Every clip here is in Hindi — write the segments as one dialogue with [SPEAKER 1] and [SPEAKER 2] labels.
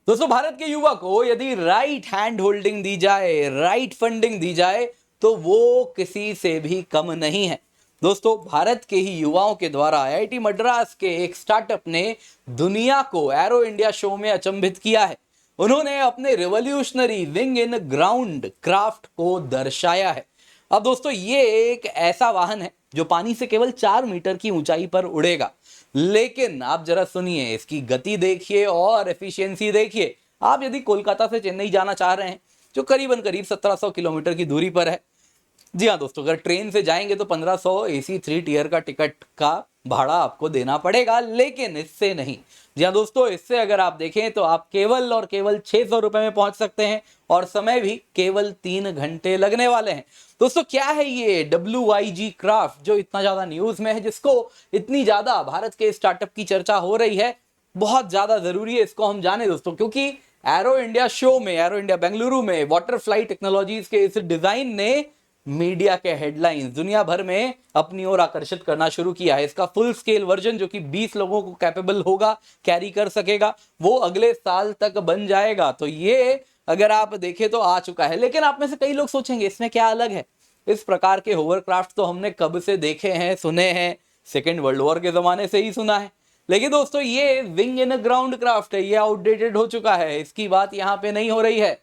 [SPEAKER 1] दोस्तों, भारत के युवा को यदि राइट हैंड होल्डिंग दी जाए, राइट फंडिंग दी जाए, तो वो किसी से भी कम नहीं है। दोस्तों, भारत के ही युवाओं के द्वारा आईआईटी मद्रास के एक स्टार्टअप ने दुनिया को एरो इंडिया शो में अचंभित किया है। उन्होंने अपने revolutionary wing in ground craft को दर्शाया है। अब दोस्तों, ये एक ऐसा वाहन है जो पानी से केवल 4 मीटर की ऊंचाई पर उड़ेगा। लेकिन आप जरा सुनिए, इसकी गति देखिए और एफिशिएंसी देखिए। आप यदि कोलकाता से चेन्नई जाना चाह रहे हैं, जो करीबन करीब 1700 किलोमीटर की दूरी पर है, जी हाँ दोस्तों, अगर ट्रेन से जाएंगे तो 1500 एसी 3 टियर का टिकट का भाड़ा आपको देना पड़ेगा, लेकिन इससे नहीं। जी हाँ दोस्तों, इससे अगर आप देखें तो आप केवल और केवल 600 रुपए में पहुंच सकते हैं और समय भी केवल 3 घंटे लगने वाले हैं। दोस्तों, क्या है ये WYG क्राफ्ट जो इतना ज्यादा न्यूज में है, जिसको इतनी ज्यादा भारत के स्टार्टअप की चर्चा हो रही है? बहुत ज्यादा जरूरी है इसको हम जाने दोस्तों, क्योंकि एरो इंडिया शो में, एरो इंडिया बेंगलुरु में वाटरफ्लाई टेक्नोलॉजीज के इस डिजाइन ने मीडिया के हेडलाइंस दुनिया भर में अपनी ओर आकर्षित करना शुरू किया है। इसका फुल स्केल वर्जन, जो कि 20 लोगों को कैपेबल होगा, कैरी कर सकेगा, वो अगले साल तक बन जाएगा। तो ये अगर आप देखें तो आ चुका है। लेकिन आप में से कई लोग सोचेंगे इसमें क्या अलग है? इस प्रकार के होवरक्राफ्ट तो हमने कब से देखे हैं, सुने हैं, सेकेंड वर्ल्ड वॉर के जमाने से ही सुना है। लेकिन दोस्तों, ये विंग इन ग्राउंड क्राफ्ट है, ये आउटडेटेड हो चुका है। इसकी बात यहाँ पे नहीं हो रही है।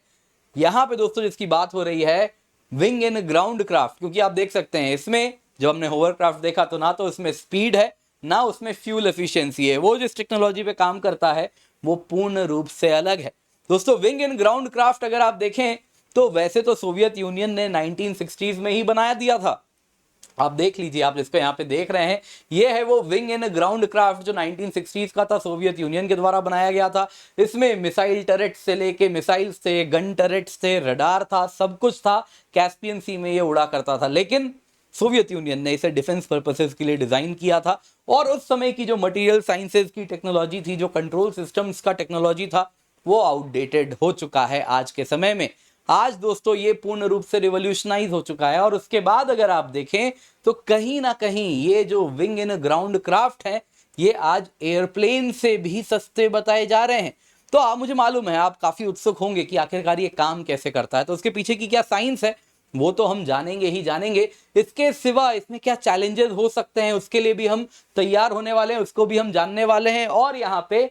[SPEAKER 1] यहाँ पे दोस्तों जिसकी बात हो रही है विंग इन ग्राउंड क्राफ्ट, क्योंकि आप देख सकते हैं इसमें, जब हमने होवरक्राफ्ट देखा तो ना तो इसमें स्पीड है, ना उसमें फ्यूल एफिशिएंसी है। वो जिस टेक्नोलॉजी पे काम करता है वो पूर्ण रूप से अलग है। दोस्तों, विंग इन ग्राउंड क्राफ्ट अगर आप देखें तो वैसे तो सोवियत यूनियन ने 1960s में ही बनाया दिया था। आप देख लीजिए, आप जिसको यहाँ पे देख रहे हैं, ये है वो विंग इन ग्राउंड क्राफ्ट जो 1960s का था, सोवियत यूनियन के द्वारा बनाया गया था। इसमें मिसाइल टरेट से लेके मिसाइल से, गन टरेट्स थे, रडार था, सब कुछ था। कैस्पियन सी में ये उड़ा करता था। लेकिन सोवियत यूनियन ने इसे डिफेंस पर्पसेस के लिए डिजाइन किया था, और उस समय की जो मटेरियल साइंसेज की टेक्नोलॉजी थी, जो कंट्रोल सिस्टम्स का टेक्नोलॉजी था, वो आउटडेटेड हो चुका है आज के समय में। आज दोस्तों ये पूर्ण रूप से रिवॉल्यूशनाइज हो चुका है। और उसके बाद अगर आप देखें तो कहीं ना कहीं ये जो विंग इन ग्राउंड क्राफ्ट है, ये आज एयरप्लेन से भी सस्ते बताए जा रहे हैं। तो आप, मुझे मालूम है आप काफी उत्सुक होंगे कि आखिरकार ये काम कैसे करता है, तो उसके पीछे की क्या साइंस है वो तो हम जानेंगे ही जानेंगे। इसके सिवा इसमें क्या चैलेंजेस हो सकते हैं, उसके लिए भी हम तैयार होने वाले हैं, उसको भी हम जानने वाले हैं। और यहाँ पे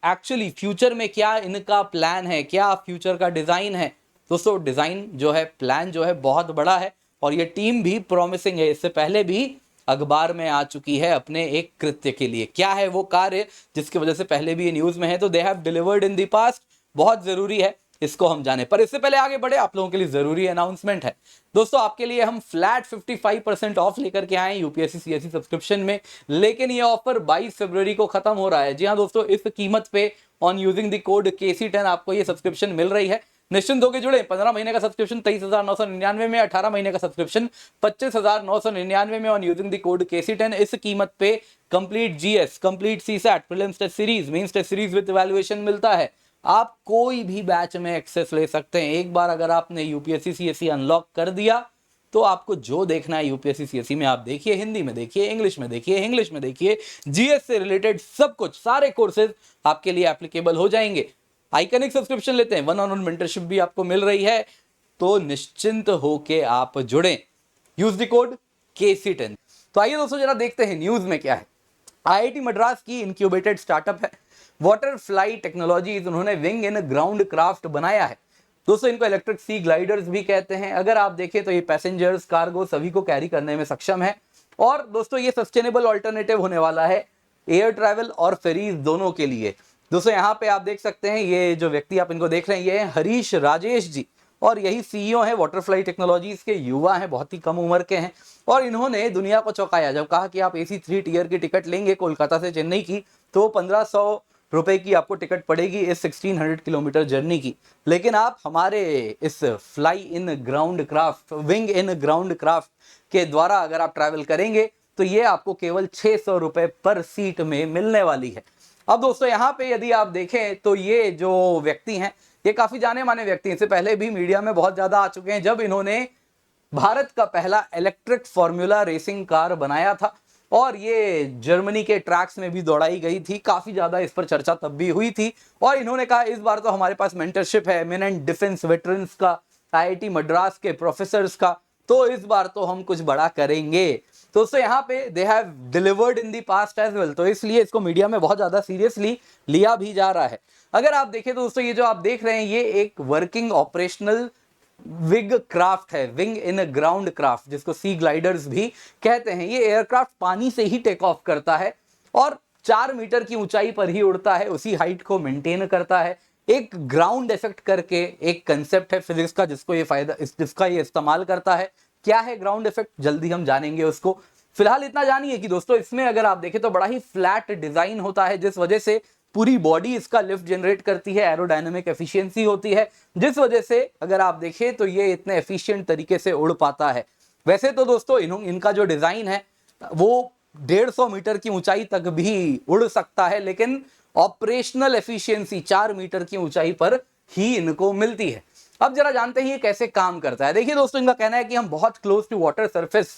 [SPEAKER 1] एक्चुअली फ्यूचर में क्या इनका प्लान है, क्या फ्यूचर का डिजाइन है। दोस्तों, डिजाइन जो है, प्लान जो है, बहुत बड़ा है, और ये टीम भी प्रॉमिसिंग है। इससे पहले भी अखबार में आ चुकी है अपने एक कृत्य के लिए। क्या है वो कार्य जिसकी वजह से पहले भी ये न्यूज में है? तो दे have delivered in the past. बहुत जरूरी है इसको हम जाने। पर इससे पहले आगे बढ़े, आप लोगों के लिए जरूरी अनाउंसमेंट है। दोस्तों, आपके लिए हम फ्लैट 55% ऑफ लेकर के आए यूपीएससी सीएससी सब्सक्रिप्शन में। लेकिन ये ऑफर 22 फरवरी को खत्म हो रहा है। जी हाँ दोस्तों, इस कीमत पे on using the code KC10 आपको ये सब्सक्रिप्शन मिल रही है। निश्चिंत होकर जुड़े। 15 महीने का सब्सक्रिप्शन 23,999 में, 18 महीने का सब्सक्रिप्शन 25,999 में on using the code KC10। इस कीमत पे complete GS, complete CSAT, prelims test series, mains test series with evaluation मिलता है। आप कोई भी बैच में एक्सेस ले सकते हैं। एक बार अगर आपने यूपीएससी सीएससी अनलॉक कर दिया तो आपको जो देखना है यूपीएससी सीएससी में आप देखिए, हिंदी में देखिए, इंग्लिश में देखिए, इंग्लिश में देखिए, जीएस से रिलेटेड सब कुछ, सारे कोर्सेज आपके लिए एप्लीकेबल हो जाएंगे। आइकनिक सब्सक्रिप्शन लेते हैं, 1-on-1 मेंटरशिप भी आपको मिल रही है, तो निश्चिंत होके आप जुड़ें। Use the code KC10। तो आइए दोस्तों जरा देखते हैं न्यूज में क्या है। आईआईटी मद्रास की इंक्यूबेटेड स्टार्टअप है वाटरफ्लाई टेक्नोलॉजीज। उन्होंने विंग इन ग्राउंड क्राफ्ट बनाया है। दोस्तों, इनको इलेक्ट्रिक सी ग्लाइडर्स भी कहते हैं। अगर आप देखें तो ये पैसेंजर्स, कार्गो सभी को कैरी करने में सक्षम है। और दोस्तों, ये सस्टेनेबल ऑल्टरनेटिव होने वाला है एयर ट्रैवल और फेरीज दोनों के लिए। दोस्तों, यहाँ पे आप देख सकते हैं, ये जो व्यक्ति आप इनको देख रहे हैं, ये है हरीश राजेश जी, और यही CEO हैं वाटरफ्लाई टेक्नोलॉजीज के। युवा हैं, बहुत ही कम उम्र के हैं, और इन्होंने दुनिया को चौंकाया जब कहा कि आप AC 3 टियर की टिकट लेंगे कोलकाता से चेन्नई की, तो 1500 रुपए की आपको टिकट पड़ेगी इस 1600 किलोमीटर जर्नी की। लेकिन आप हमारे इस fly in ground craft, wing in ground craft के द्वारा अगर आप ट्रैवल करेंगे तो ये आपको केवल 600 रुपए पर सीट में मिलने वाली है। अब दोस्तों, यहाँ पे यदि आप देखें तो ये जो व्यक्ति हैं, ये काफी जाने माने व्यक्ति हैं। इससे पहले भी मीडिया में बहुत ज्यादा आ चुके हैं, जब इन्होंने भारत का पहला इलेक्ट्रिक फॉर्मूला रेसिंग कार बनाया था। और ये जर्मनी के ट्रैक्स में भी दौड़ाई गई थी, काफी ज्यादा इस पर चर्चा तब भी हुई थी। और इन्होंने कहा इस बार तो हमारे पास मेंटरशिप है एमिनेंट डिफेंस वेटरन्स का, आईआईटी मद्रास के प्रोफेसर्स का, तो इस बार तो हम कुछ बड़ा करेंगे। तो दोस्तों यहाँ पे they have delivered in the past as well, तो इसलिए इसको मीडिया में बहुत ज्यादा सीरियसली लिया भी जा रहा है। अगर आप देखें तो दोस्तों ये जो आप देख रहे हैं ये एक वर्किंग ऑपरेशनल विग क्राफ्ट है, विंग इन ग्राउंड क्राफ्ट, जिसको सी ग्लाइडर्स भी कहते हैं। ये एयरक्राफ्ट पानी से ही टेक ऑफ करता है और 4 मीटर की ऊंचाई पर ही उड़ता है, उसी हाइट को मेंटेन करता है। एक ग्राउंड इफेक्ट करके एक कंसेप्ट है फिजिक्स का जिसका ये इस्तेमाल करता है। क्या है ग्राउंड इफेक्ट, जल्दी हम जानेंगे उसको। फिलहाल इतना जानिए कि दोस्तों इसमें अगर आप देखें तो बड़ा ही फ्लैट डिजाइन होता है, जिस वजह से पूरी बॉडी इसका लिफ्ट जनरेट करती है, एरोडायनेमिक एफिशिएंसी होती है, जिस वजह से अगर आप देखें तो ये इतने एफिशिएंट तरीके से उड़ पाता है। वैसे तो दोस्तों इनका जो डिजाइन है वो 150 मीटर की ऊंचाई तक भी उड़ सकता है, लेकिन ऑपरेशनल एफिशिएंसी 4 मीटर की ऊंचाई पर ही इनको मिलती है। अब जरा जानते हैं ये कैसे काम करता है। देखिए दोस्तों इनका कहना है कि हम बहुत close to water surface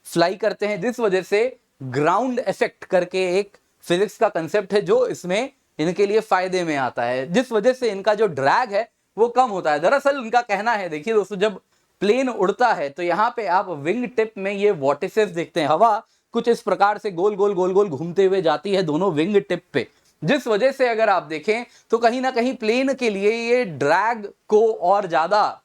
[SPEAKER 1] fly करते हैं, जिस वजह से ग्राउंड इफेक्ट करके एक फिजिक्स का कंसेप्ट है जो इसमें इनके लिए फायदे में आता है, जिस वजह से इनका जो ड्रैग है वो कम होता है। दरअसल इनका कहना है, देखिए दोस्तों जब प्लेन उड़ता है तो यहाँ पे आप विंग टिप में ये वॉर्टिसेस देखते हैं, हवा कुछ इस प्रकार से गोल गोल गोल गोल घूमते हुए जाती है दोनों विंग टिप पे, जिस वजह से अगर आप देखें तो कहीं ना कहीं प्लेन के लिए ये ड्रैग को और ज्यादा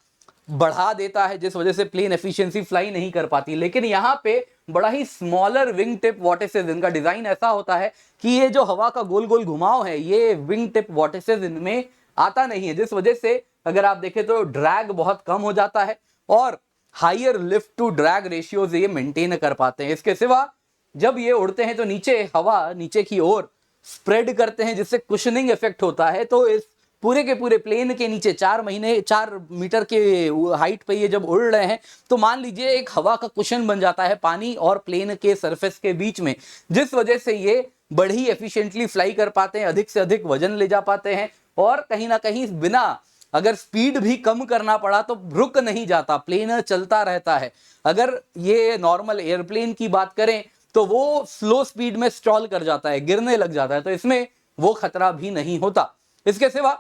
[SPEAKER 1] बढ़ा देता है, जिस वजह से प्लेन एफिशिएंसी फ्लाई नहीं कर पाती। लेकिन यहाँ पे बड़ा ही स्मॉलर विंग टिप वॉर्टिसेस, इनका डिजाइन ऐसा होता है कि ये जो हवा का गोल गोल घुमाव है ये विंग टिप वॉर्टिसेस इनमें आता नहीं है, जिस वजह से अगर आप देखें तो ड्रैग बहुत कम हो जाता है और higher lift to drag ratios ये मेंटेन कर पाते हैं। इसके सिवा जब ये उड़ते हैं तो नीचे हवा नीचे की ओर स्प्रेड करते हैं, जिससे कुशनिंग इफेक्ट होता है। तो इस पूरे के पूरे प्लेन के नीचे 4 मीटर के हाइट पे ये जब उड़ रहे हैं तो मान लीजिए एक हवा का कुशन बन जाता है पानी और प्लेन के सरफेस के बीच में, जिस वजह से ये बड़ी एफिशिएंटली फ्लाई कर पाते हैं, अधिक से अधिक वजन ले जा पाते हैं और कहीं ना कहीं बिना अगर स्पीड भी कम करना पड़ा तो रुक नहीं जाता, प्लेन चलता रहता है। अगर ये नॉर्मल एयरप्लेन की बात करें तो वो स्लो स्पीड में स्टॉल कर जाता है, गिरने लग जाता है, तो इसमें वो खतरा भी नहीं होता। इसके सिवा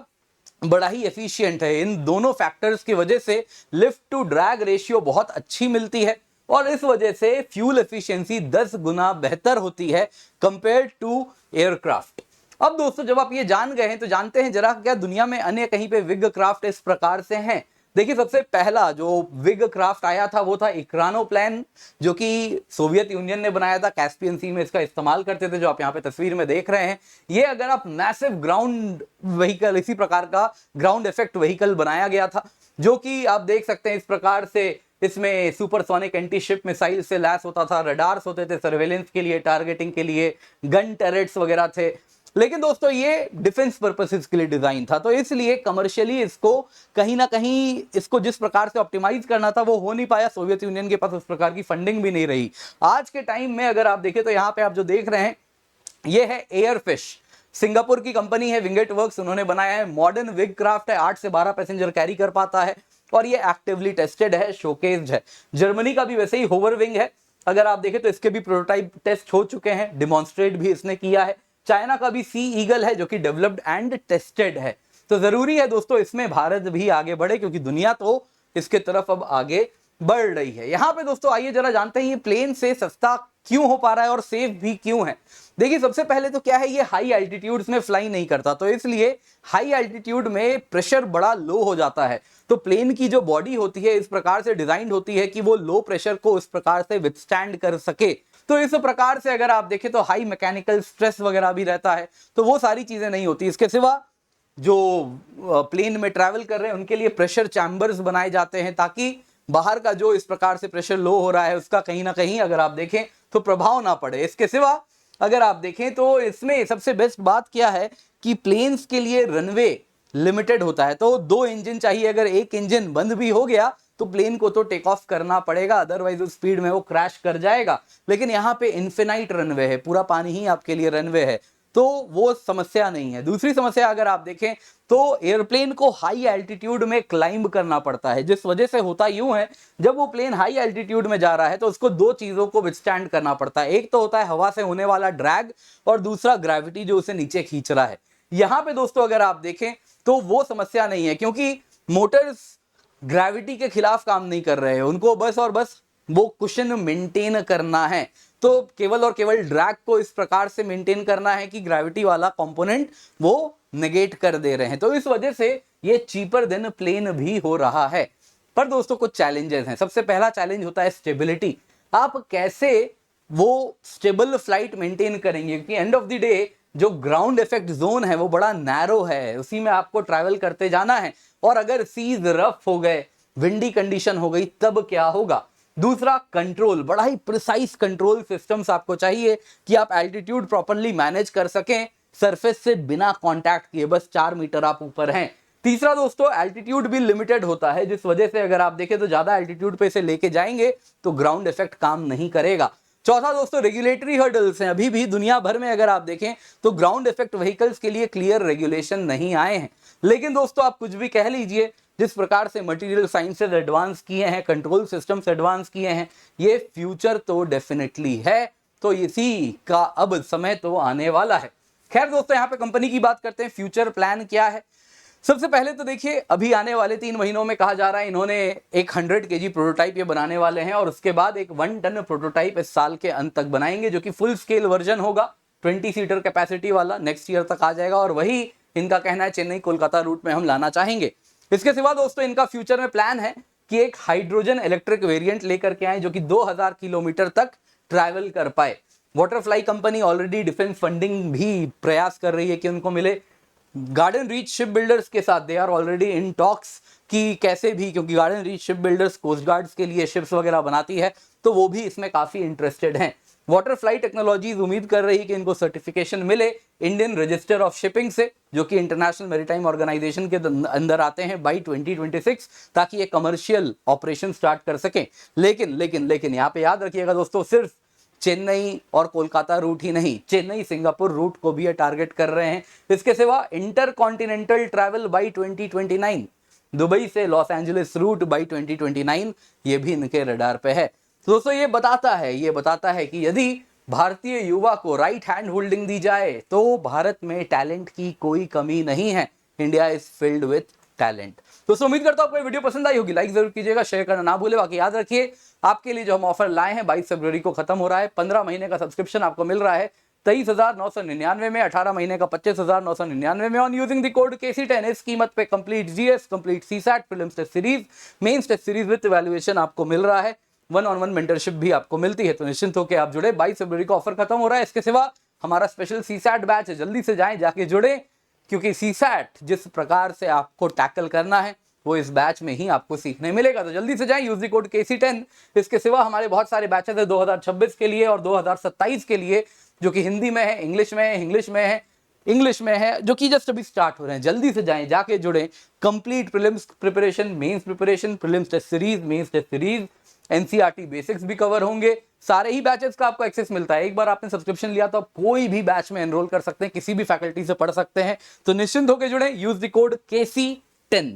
[SPEAKER 1] बड़ा ही एफिशिएंट है। इन दोनों फैक्टर्स की वजह से लिफ्ट टू ड्रैग रेशियो बहुत अच्छी मिलती है और इस वजह से फ्यूल एफिशिएंसी 10 गुना बेहतर होती है कंपेयर टू एयरक्राफ्ट। अब दोस्तों जब आप ये जान गए हैं तो जानते हैं जरा क्या दुनिया में अन्य कहीं पे विग क्राफ्ट इस प्रकार से हैं। देखिए सबसे पहला जो विग क्राफ्ट आया था वो था इक्रानोप्लान, जो कि सोवियत यूनियन ने बनाया था, कैस्पियन सी में इसका इस्तेमाल करते थे, जो आप यहाँ पे तस्वीर में देख रहे हैं। ये अगर आप मैसिव ग्राउंड व्हीकल, इसी प्रकार का ग्राउंड इफेक्ट व्हीकल बनाया गया था, जो कि आप देख सकते हैं इस प्रकार से इसमें सुपरसोनिक एंटी शिप मिसाइल से लैस होता था, रडार्स होते थे सर्वेलेंस के लिए, टारगेटिंग के लिए, गन टर्रेट्स वगैरह थे। लेकिन दोस्तों ये डिफेंस पर्पसेस के लिए डिजाइन था, तो इसलिए कमर्शियली इसको कहीं ना कहीं इसको जिस प्रकार से ऑप्टिमाइज करना था वो हो नहीं पाया। सोवियत यूनियन के पास उस प्रकार की फंडिंग भी नहीं रही। आज के टाइम में अगर आप देखें तो यहाँ पे आप जो देख रहे हैं ये है एयरफिश, सिंगापुर की कंपनी है विंगेट वर्क्स, उन्होंने बनाया है। मॉडर्न विग क्राफ्ट है, 8 से 12 पैसेंजर कैरी कर पाता है और ये एक्टिवली टेस्टेड है, शोकेस्ड है। जर्मनी का भी वैसे ही होवर विंग है, अगर आप देखें तो इसके भी प्रोटोटाइप टेस्ट हो चुके हैं, डिमॉन्स्ट्रेट भी इसने किया है। चाइना का भी सी ईगल है जो कि डेवलप्ड एंड टेस्टेड है। तो जरूरी है दोस्तों इसमें भारत भी आगे बढ़े, क्योंकि दुनिया तो इसके तरफ अब आगे बढ़ रही है। यहां पे दोस्तों आइए जरा जानते हैं ये प्लेन से सस्ता क्यों हो पा रहा है और सेफ भी क्यों है। देखिए सबसे पहले तो क्या है, ये हाई एल्टीट्यूड्स में फ्लाई नहीं करता, तो इसलिए हाई एल्टीट्यूड में प्रेशर बड़ा लो हो जाता है। तो प्लेन की जो बॉडी होती है इस प्रकार से डिजाइन होती है कि वो लो प्रेशर को इस प्रकार से विथस्टैंड कर सके। तो इस प्रकार से अगर आप देखें तो हाई मैकेनिकल स्ट्रेस वगैरह भी रहता है, तो वो सारी चीजें नहीं होती। इसके सिवा जो प्लेन में ट्रैवल कर रहे हैं उनके लिए प्रेशर चैम्बर्स बनाए जाते हैं, ताकि बाहर का जो इस प्रकार से प्रेशर लो हो रहा है उसका कहीं ना कहीं अगर आप देखें तो प्रभाव ना पड़े। इसके सिवा अगर आप देखें तो इसमें सबसे बेस्ट बात क्या है कि प्लेन्स के लिए रनवे लिमिटेड होता है, तो 2 इंजन चाहिए। अगर एक इंजन बंद भी हो गया तो प्लेन को तो टेक ऑफ करना पड़ेगा, अदरवाइज उस स्पीड में वो क्रैश कर जाएगा। लेकिन यहाँ पे इन्फिनाइट रनवे है, पूरा पानी ही आपके लिए रनवे है। तो वो समस्या नहीं है। दूसरी समस्या अगर आप देखें तो एयरप्लेन को हाई एल्टीट्यूड में क्लाइंब करना पड़ता है, जिस वजह से होता यूं है, जब वो प्लेन हाई एल्टीट्यूड में जा रहा है तो उसको दो चीजों को विथस्टैंड करना पड़ता है। एक तो होता है हवा से होने वाला ड्रैग और दूसरा ग्रेविटी जो उसे नीचे खींच रहा है। यहां पे दोस्तों अगर आप देखें तो वो समस्या नहीं है, क्योंकि मोटर्स ग्रेविटी के खिलाफ काम नहीं कर रहे हैं, उनको बस और बस वो कुशन मेंटेन करना है। तो केवल और केवल ड्रैग को इस प्रकार से मेंटेन करना है कि ग्रेविटी वाला कंपोनेंट वो नेगेट कर दे रहे हैं। तो इस वजह से ये चीपर देन प्लेन भी हो रहा है। पर दोस्तों कुछ चैलेंजेस हैं। सबसे पहला चैलेंज होता है स्टेबिलिटी। आप कैसे वो स्टेबल फ्लाइट मेंटेन करेंगे, क्योंकि एंड ऑफ द डे जो ग्राउंड इफेक्ट जोन है वो बड़ा नैरो है, उसी में आपको ट्रैवल करते जाना है। और अगर सीज रफ हो गए, विंडी कंडीशन हो गई, तब क्या होगा। दूसरा कंट्रोल, बड़ा ही प्रिसाइज कंट्रोल सिस्टम्स आपको चाहिए कि आप एल्टीट्यूड प्रॉपर्ली मैनेज कर सकें सरफेस से बिना कांटेक्ट किए, बस 4 मीटर आप ऊपर हैं। तीसरा दोस्तों एल्टीट्यूड भी लिमिटेड होता है, जिस वजह से अगर आप देखें तो ज्यादा एल्टीट्यूड पे इसे लेके जाएंगे तो ग्राउंड इफेक्ट काम नहीं करेगा। चौथा दोस्तों रेगुलेटरी हर्डल्स हैं। अभी भी दुनिया भर में अगर आप देखें तो ग्राउंड इफेक्ट व्हीकल्स के लिए क्लियर रेगुलेशन नहीं आए हैं। लेकिन दोस्तों आप कुछ भी कह लीजिए, जिस प्रकार से मटेरियल साइंसेज एडवांस किए हैं, कंट्रोल सिस्टम्स एडवांस किए हैं, ये फ्यूचर तो डेफिनेटली है। तो इसी का अब समय तो आने वाला है। खैर दोस्तों यहाँ पे कंपनी की बात करते हैं, फ्यूचर प्लान क्या है। सबसे पहले तो देखिए अभी आने वाले 3 महीनों में कहा जा रहा है इन्होंने एक 100 kg प्रोटोटाइप ये बनाने वाले हैं, और उसके बाद एक 1 टन प्रोटोटाइप इस साल के अंत तक बनाएंगे, जो कि फुल स्केल वर्जन होगा, 20 सीटर कैपेसिटी वाला, नेक्स्ट ईयर तक आ जाएगा। और वही इनका कहना है चेन्नई कोलकाता रूट में हम लाना चाहेंगे। इसके सिवा दोस्तों इनका फ्यूचर में प्लान है कि एक हाइड्रोजन इलेक्ट्रिक वेरिएंट लेकर के आए, जो कि 2000 किलोमीटर तक ट्रैवल कर पाए। वाटरफ्लाई कंपनी ऑलरेडी डिफेंस फंडिंग भी प्रयास कर रही है कि उनको मिले। गार्डन रीच शिप बिल्डर्स के साथ they are already in talks कि कैसे भी, क्योंकि Garden Reach ship builders coast guards के लिए शिप्स वगैरह बनाती है, तो वो भी इसमें काफी इंटरेस्टेड हैं। वाटरफ्लाई टेक्नोलॉजीज उम्मीद कर रही है कि इनको सर्टिफिकेशन मिले इंडियन रजिस्टर ऑफ शिपिंग से, जो कि इंटरनेशनल मैरीटाइम ऑर्गेनाइजेशन के अंदर आते हैं बाई 2026, ताकि ये कमर्शियल ऑपरेशन स्टार्ट कर सकें। लेकिन यहाँ पे याद रखिएगा दोस्तों, सिर्फ चेन्नई और कोलकाता रूट ही नहीं, चेन्नई सिंगापुर रूट को भी ये टारगेट कर रहे हैं। इसके सिवा inter continental travel by 2029, Dubai से लॉस एंजलिस रूट बाई 2029, ये भी इनके रडार पे है। तो दोस्तों ये बताता है कि यदि भारतीय युवा को राइट हैंड होल्डिंग दी जाए तो भारत में टैलेंट की कोई कमी नहीं है। India is filled with talent. दोस्तों उम्मीद करता हूं आपको वीडियो पसंद आई होगी, लाइक जरूर कीजिएगा, शेयर करना ना भूले। बाकी याद रखिए आपके लिए जो हम ऑफर लाए हैं 22 फरवरी को खत्म हो रहा है। 15 महीने का सब्सक्रिप्शन आपको मिल रहा है 23,999 में, 18 महीने का 25,999 में on using the code KC10। इस कीमत पे complete GS, complete CSAT, prelims test series, mains test series with evaluation आपको मिल रहा है। 1-on-1 मेंटरशिप भी आपको मिलती है। तो निश्चिंत होकर आप जुड़े, 22 फरवरी को ऑफर खत्म हो रहा है। इसके सिवा हमारा स्पेशल सीसैट बैच है, जल्दी से जाएं, जाके जुड़े, क्योंकि सीसैट जिस प्रकार से आपको टैकल करना है वो इस बैच में ही आपको सीखने मिलेगा। तो जल्दी से जाएं, यूज द कोड KC10। इसके सिवा हमारे बहुत सारे बैचेस है 2026 के लिए और 2027 के लिए, जो कि हिंदी में है, इंग्लिश में है, जो कि जस्ट अभी स्टार्ट हो रहे हैं। जल्दी से जाएं, जाके जुड़े। Complete prelims preparation, mains preparation, prelims test series, mains test series, NCERT basics भी कवर होंगे। सारे ही बैचेस का आपको एक्सेस मिलता है। एक बार आपने सब्सक्रिप्शन लिया तो आप कोई भी बैच में एनरोल कर सकते हैं, किसी भी फैकल्टी से पढ़ सकते हैं। तो निश्चिंत होकर जुड़े, यूज द कोड KC10।